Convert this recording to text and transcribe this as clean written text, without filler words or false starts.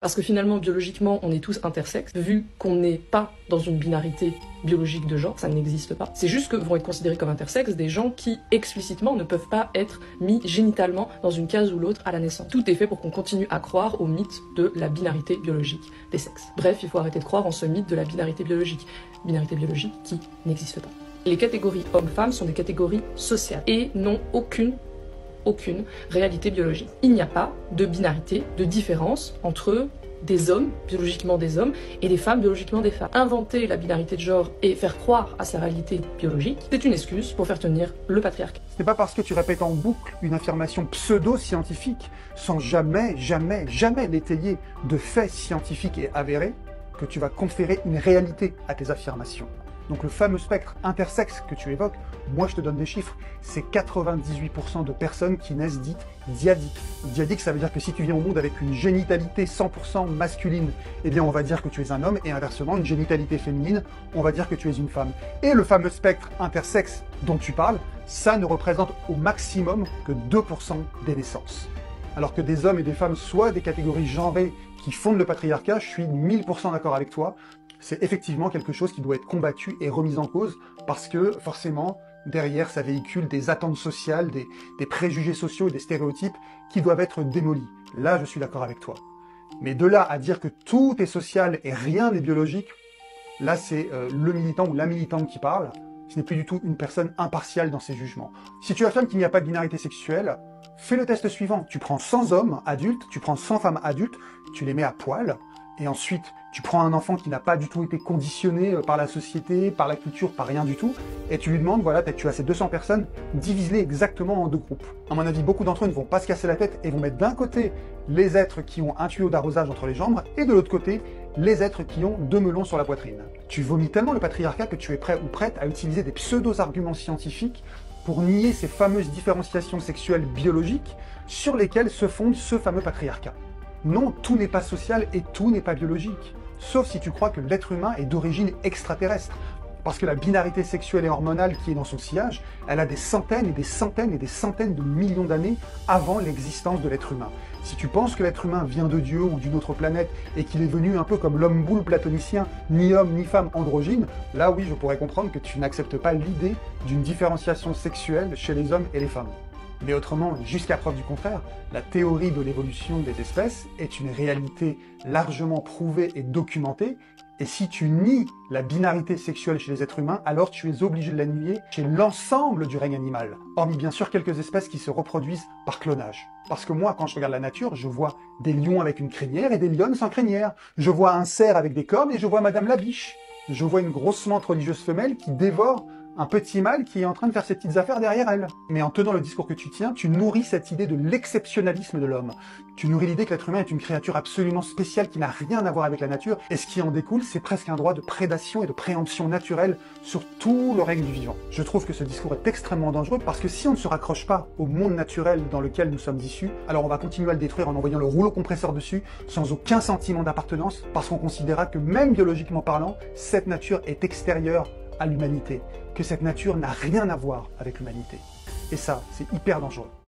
Parce que finalement, biologiquement, on est tous intersexes, vu qu'on n'est pas dans une binarité biologique de genre, ça n'existe pas. C'est juste que vont être considérés comme intersexes des gens qui, explicitement, ne peuvent pas être mis génitalement dans une case ou l'autre à la naissance. Tout est fait pour qu'on continue à croire au mythe de la binarité biologique des sexes. Bref, il faut arrêter de croire en ce mythe de la binarité biologique qui n'existe pas. Les catégories hommes-femmes sont des catégories sociales et n'ont aucune réalité biologique. Il n'y a pas de binarité, de différence entre des hommes, biologiquement des hommes, et des femmes, biologiquement des femmes. Inventer la binarité de genre et faire croire à sa réalité biologique, c'est une excuse pour faire tenir le patriarcat. Ce n'est pas parce que tu répètes en boucle une affirmation pseudo-scientifique, sans jamais l'étayer de faits scientifiques et avérés, que tu vas conférer une réalité à tes affirmations. Donc le fameux spectre intersexe que tu évoques, moi je te donne des chiffres, c'est 98% de personnes qui naissent dites diadiques. Diadique, ça veut dire que si tu viens au monde avec une génitalité 100% masculine, eh bien on va dire que tu es un homme, et inversement, une génitalité féminine, on va dire que tu es une femme. Et le fameux spectre intersexe dont tu parles, ça ne représente au maximum que 2% des naissances. Alors que des hommes et des femmes soient des catégories genrées qui fondent le patriarcat, je suis 1000% d'accord avec toi, c'est effectivement quelque chose qui doit être combattu et remis en cause, parce que forcément, derrière, ça véhicule des attentes sociales, des préjugés sociaux et des stéréotypes qui doivent être démolis. Là, je suis d'accord avec toi. Mais de là à dire que tout est social et rien n'est biologique, là c'est le militant ou la militante qui parle, ce n'est plus du tout une personne impartiale dans ses jugements. Si tu affirmes qu'il n'y a pas de binarité sexuelle, fais le test suivant. Tu prends 100 hommes adultes, tu prends 100 femmes adultes, tu les mets à poil, et ensuite, tu prends un enfant qui n'a pas du tout été conditionné par la société, par la culture, par rien du tout, et tu lui demandes, voilà, tu as ces 200 personnes, divise-les exactement en 2 groupes. À mon avis, beaucoup d'entre eux ne vont pas se casser la tête et vont mettre d'un côté les êtres qui ont un tuyau d'arrosage entre les jambes, et de l'autre côté, les êtres qui ont 2 melons sur la poitrine. Tu vomis tellement le patriarcat que tu es prêt ou prête à utiliser des pseudo-arguments scientifiques pour nier ces fameuses différenciations sexuelles biologiques sur lesquelles se fonde ce fameux patriarcat. Non, tout n'est pas social et tout n'est pas biologique. Sauf si tu crois que l'être humain est d'origine extraterrestre. Parce que la binarité sexuelle et hormonale qui est dans son sillage, elle a des centaines et des centaines et des centaines de millions d'années avant l'existence de l'être humain. Si tu penses que l'être humain vient de Dieu ou d'une autre planète et qu'il est venu un peu comme l'homme boule platonicien, ni homme ni femme androgyne, là oui, je pourrais comprendre que tu n'acceptes pas l'idée d'une différenciation sexuelle chez les hommes et les femmes. Mais autrement, jusqu'à preuve du contraire, la théorie de l'évolution des espèces est une réalité largement prouvée et documentée, et si tu nies la binarité sexuelle chez les êtres humains, alors tu es obligé de la nier chez l'ensemble du règne animal, hormis bien sûr quelques espèces qui se reproduisent par clonage. Parce que moi, quand je regarde la nature, je vois des lions avec une crinière et des lionnes sans crinière. Je vois un cerf avec des cornes et je vois Madame la Biche. Je vois une grosse menthe religieuse femelle qui dévore un petit mâle qui est en train de faire ses petites affaires derrière elle. Mais en tenant le discours que tu tiens, tu nourris cette idée de l'exceptionnalisme de l'homme. Tu nourris l'idée que l'être humain est une créature absolument spéciale qui n'a rien à voir avec la nature, et ce qui en découle, c'est presque un droit de prédation et de préemption naturelle sur tout le règne du vivant. Je trouve que ce discours est extrêmement dangereux parce que si on ne se raccroche pas au monde naturel dans lequel nous sommes issus, alors on va continuer à le détruire en envoyant le rouleau compresseur dessus, sans aucun sentiment d'appartenance, parce qu'on considérera que même biologiquement parlant, cette nature est extérieure à l'humanité, que cette nature n'a rien à voir avec l'humanité. Et ça, c'est hyper dangereux.